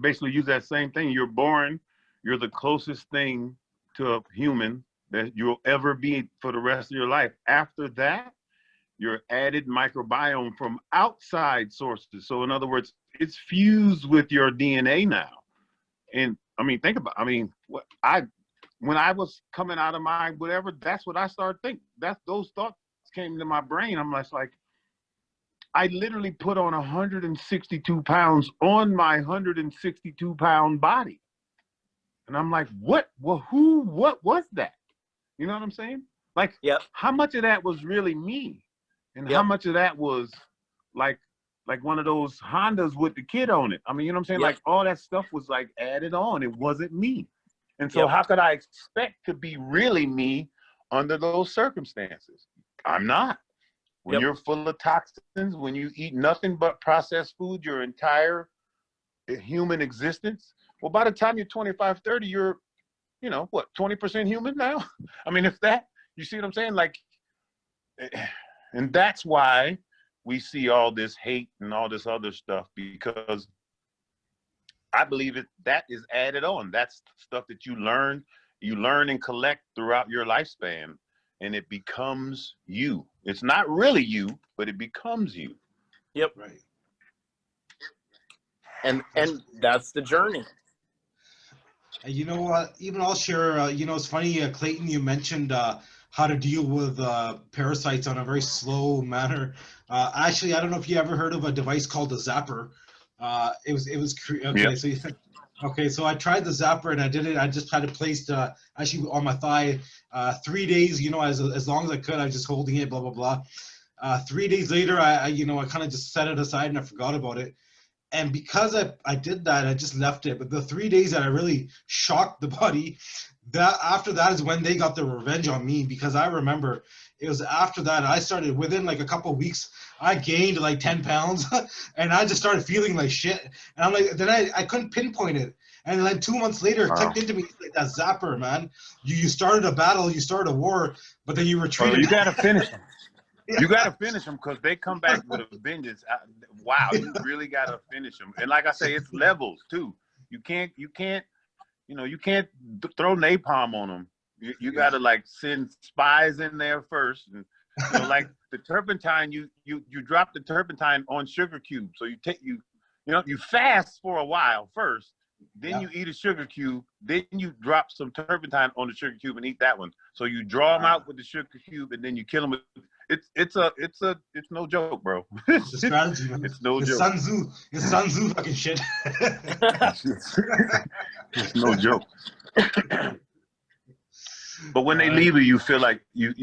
basically use that same thing. You're born, you're the closest thing to a human that you'll ever be for the rest of your life. After that, your added microbiome from outside sources. So in other words, it's fused with your DNA now. And I mean, think about, I mean, when I was coming out of my whatever, that's what I started thinking. Those thoughts came into my brain. I'm like, I literally put on 162 pounds on my 162-pound body. And I'm like, what? Well, what was that? You know what I'm saying? Like, yep. How much of that was really me? And how much of that was like one of those Hondas with the kid on it? I mean, you know what I'm saying? Yep. Like all that stuff was like added on. It wasn't me. And so how could I expect to be really me under those circumstances? I'm not. When you're full of toxins, when you eat nothing but processed food your entire human existence, well, by the time you're 25, 30, you're, you know, what, 20% human now? I mean, if that, you see what I'm saying? Like, and that's why we see all this hate and all this other stuff, because I believe that is added on. That's stuff that you learn and collect throughout your lifespan, and it becomes you. It's not really you, but it becomes you. Yep. Right. And that's the journey. And you know what? Even I'll share. You know, it's funny, Clayton. You mentioned how to deal with parasites on a very slow manner. Actually, I don't know if you ever heard of a device called the Zapper. Okay. Yep. Okay, so I tried the Zapper and I did it. I just had it placed actually on my thigh 3 days. You know, as long as I could, I was just holding it. Blah blah blah. 3 days later, I kind of just set it aside and I forgot about it. And because I did that, I just left it. But the 3 days that I really shocked the body, after that is when they got their revenge on me, because I remember it was after that I started, within like a couple of weeks, I gained like 10 pounds and I just started feeling like shit. And I'm like, then I couldn't pinpoint it. And then 2 months later, it clicked into me, like that Zapper, man. You started a battle, you started a war, but then you retreated. Oh, you got to finish them. You got to finish them because they come back with a vengeance. Wow, you really got to finish them. And like I say, it's levels too. You can't throw napalm on them. You got to like send spies in there first. And, you know, like the turpentine, you drop the turpentine on sugar cubes. So you fast for a while first, then you eat a sugar cube, then you drop some turpentine on the sugar cube and eat that one. So you draw them out with the sugar cube and then you kill them with. It's no joke, bro. It's a strategy, man. It's no joke. It's Sun Tzu fucking shit. It's no joke. But when they leave you feel like you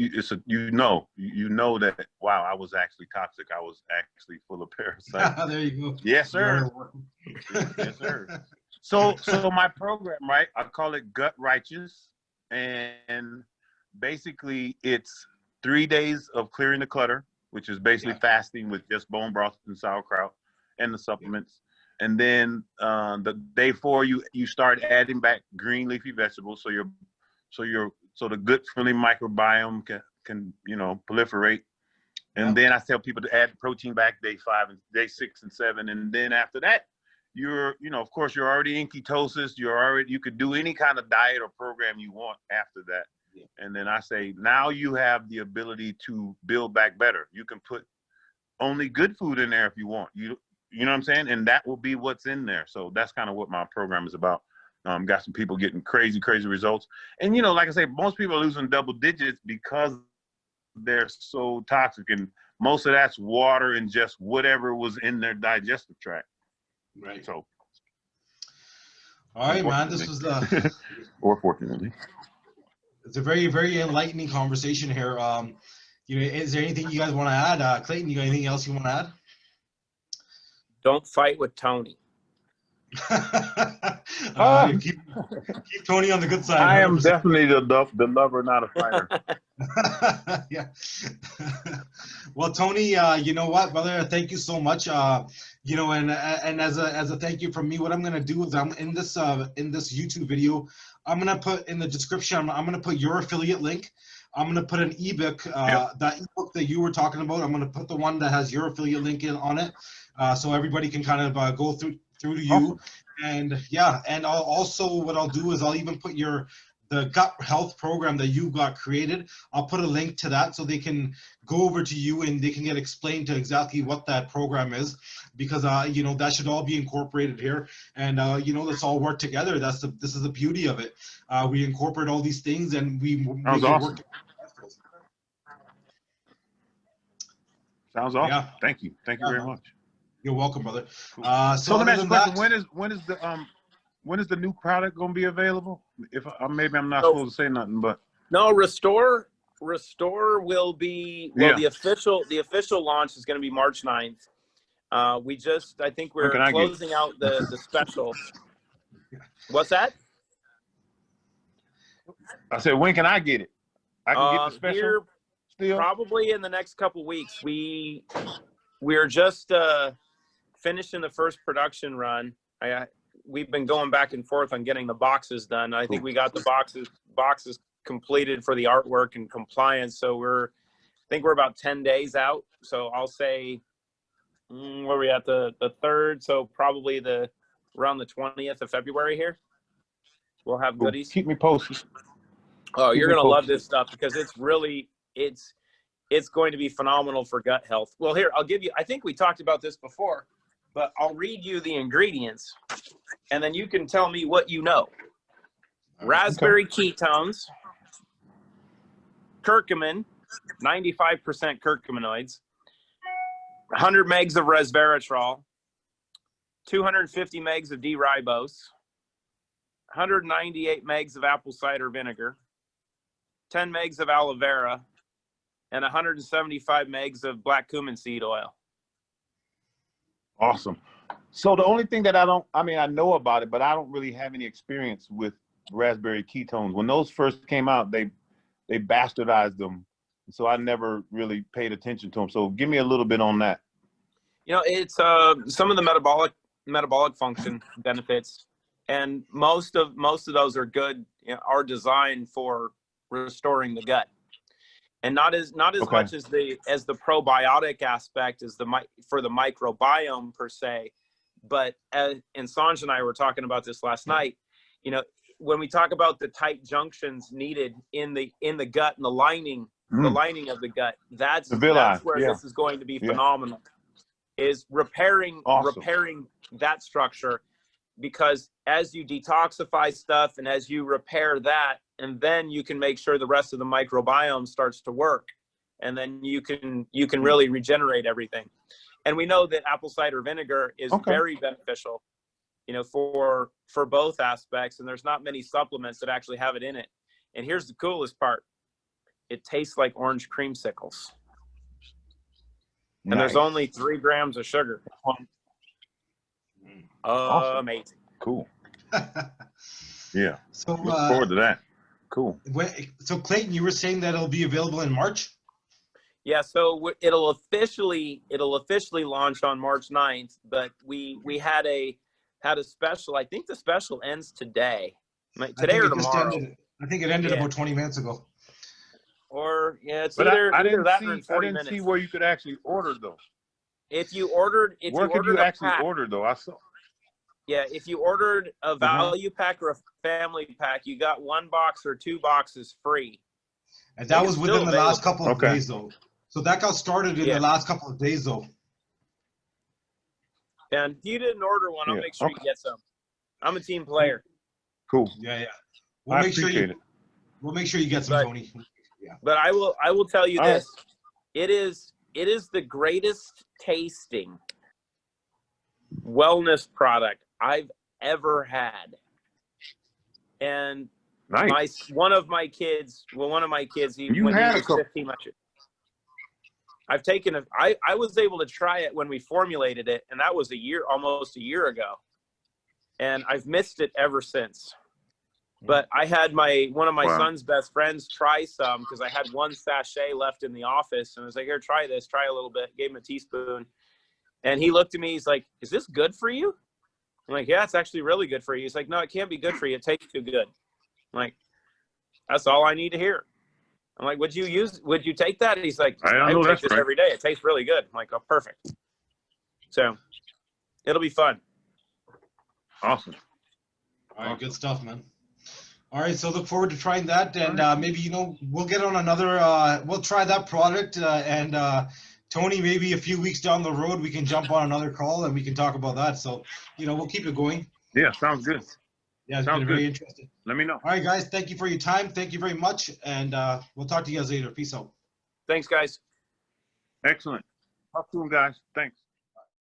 know that, wow, I was actually toxic. I was actually full of parasites. There you go. Yes, sir. Yes, sir. So my program, right? I call it Gut Righteous, and basically it's 3 days of clearing the clutter, which is basically fasting with just bone broth and sauerkraut and the supplements. And then the day 4, you start adding back green leafy vegetables, so the good friendly microbiome can proliferate. And then I tell people to add protein back day 5 and day 6 and 7. And then after that, of course you're already in ketosis. You could do any kind of diet or program you want after that. And then I say, now you have the ability to build back better. You can put only good food in there if you want. You know what I'm saying? And that will be what's in there. So that's kind of what my program is about. Got some people getting crazy results. And, like I say, most people are losing double digits because they're so toxic. And most of that's water and just whatever was in their digestive tract. Right. So. All right, man. This was or fortunately. It's a very, very enlightening conversation here. Is there anything you guys want to add? Clayton, you got anything else you want to add? Don't fight with Toney. Keep Toney on the good side. I am definitely the lover, not a fighter. Yeah. Well, Toney, you know what, brother? Thank you so much. And as a thank you from me, what I'm gonna do is I'm in this YouTube video. I'm gonna put in the description. I'm gonna put your affiliate link. I'm going to put an ebook, that ebook that you were talking about. I'm going to put the one that has your affiliate link in on it, so everybody can kind of go through to you. Awesome. And yeah, and I'll also, what I'll do is I'll even put the gut health program that you got created. I'll put a link to that so they can go over to you and they can get explained to exactly what that program is, because you know, that should all be incorporated here. And you know, let's all work together. This is the beauty of it. We incorporate all these things and we make it work. Sounds awesome. Yeah. Thank you very much. You're welcome, brother. Cool. So let me ask you a question. that, When is the new product going to be available? If maybe I'm not supposed to say nothing, but no, Restore will be, well, the official launch is going to be March 9th. I think we're closing out the special. What's that? I said, when can I get it? I can get the special here, still? probably in the next couple weeks. We're just finishing the first production run. We've been going back and forth on getting the boxes done. I think we got the boxes completed for the artwork and compliance. So I think we're about 10 days out. So I'll say, where are we at, the 3rd? So probably around the 20th of February here. We'll have goodies. Keep me posted. Oh, you're going to love this stuff because it's really, it's going to be phenomenal for gut health. Well, here, I'll give you, I think we talked about this before, but I'll read you the ingredients and then you can tell me what you know. Raspberry ketones, curcumin, 95% curcuminoids, 100 megs of resveratrol, 250 megs of D-ribose, 198 megs of apple cider vinegar, 10 megs of aloe vera, and 175 megs of black cumin seed oil. Awesome. So the only thing that I know about it, but I don't really have any experience with raspberry ketones. When those first came out, they bastardized them. So I never really paid attention to them. So give me a little bit on that. You know, it's some of the metabolic function benefits, and most of those are good, are designed for restoring the gut. And not as much as the probiotic aspect as for the microbiome per se, but and Sanj and I were talking about this last night. You know, when we talk about the tight junctions needed in the gut and the lining of the gut, that's where this is going to be phenomenal. Is repairing that structure, because as you detoxify stuff and as you repair that, and then you can make sure the rest of the microbiome starts to work, and then you can really regenerate everything. And we know that apple cider vinegar is very beneficial, for both aspects, and there's not many supplements that actually have it in it. And here's the coolest part: it tastes like orange creamsicles. And there's only 3 grams of sugar. Awesome. Amazing. Cool. Yeah. So look forward to that. Cool. So Clayton, you were saying that it'll be available in March? Yeah, so it'll officially launch on March 9th, but we had a special. I think the special ends today. Today or tomorrow. I think it ended about 20 minutes ago. Or it's but either I didn't that see, or in 40 I didn't minutes. see where you could actually order those. If you ordered, where could you actually order though? I saw. Yeah, if you ordered a value pack or a family pack, you got 1 box or 2 boxes free. And that was within the last couple of days though. So that got started in the last couple of days though. And if you didn't order one, I'll make sure you get some. I'm a team player. Cool. Yeah. I appreciate it. We'll make sure you get some, Tony. Yeah. But I will tell you this. It is the greatest tasting wellness product I've ever had. And one of my kids, he when he was 15, I've taken I was able to try it when we formulated it, and that was almost a year ago. And I've missed it ever since. But I had one of my son's best friends try some, because I had 1 sachet left in the office, and I was like, here, try this, try a little bit. Gave him a teaspoon, and he looked at me. He's like, is this good for you? I'm like, yeah, it's actually really good for you. He's like, no, it can't be good for you. It tastes too good. I'm like, that's all I need to hear. I'm like, would you take that? And he's like, I I know take that's this right. every day. It tastes really good. I'm like, oh, perfect. So it'll be fun. Awesome. All right, good stuff, man. All right, so look forward to trying that, and maybe, you know, we'll get on another, we'll try that product, and Tony, maybe a few weeks down the road, we can jump on another call and we can talk about that. So, you know, we'll keep it going. Yeah, sounds good. Yeah, it's Sounds been good. very interesting. Let me know. All right, guys, thank you for your time. Thank you very much, and we'll talk to you guys later. Peace out. Thanks, guys. Excellent. Talk to them, guys. Thanks.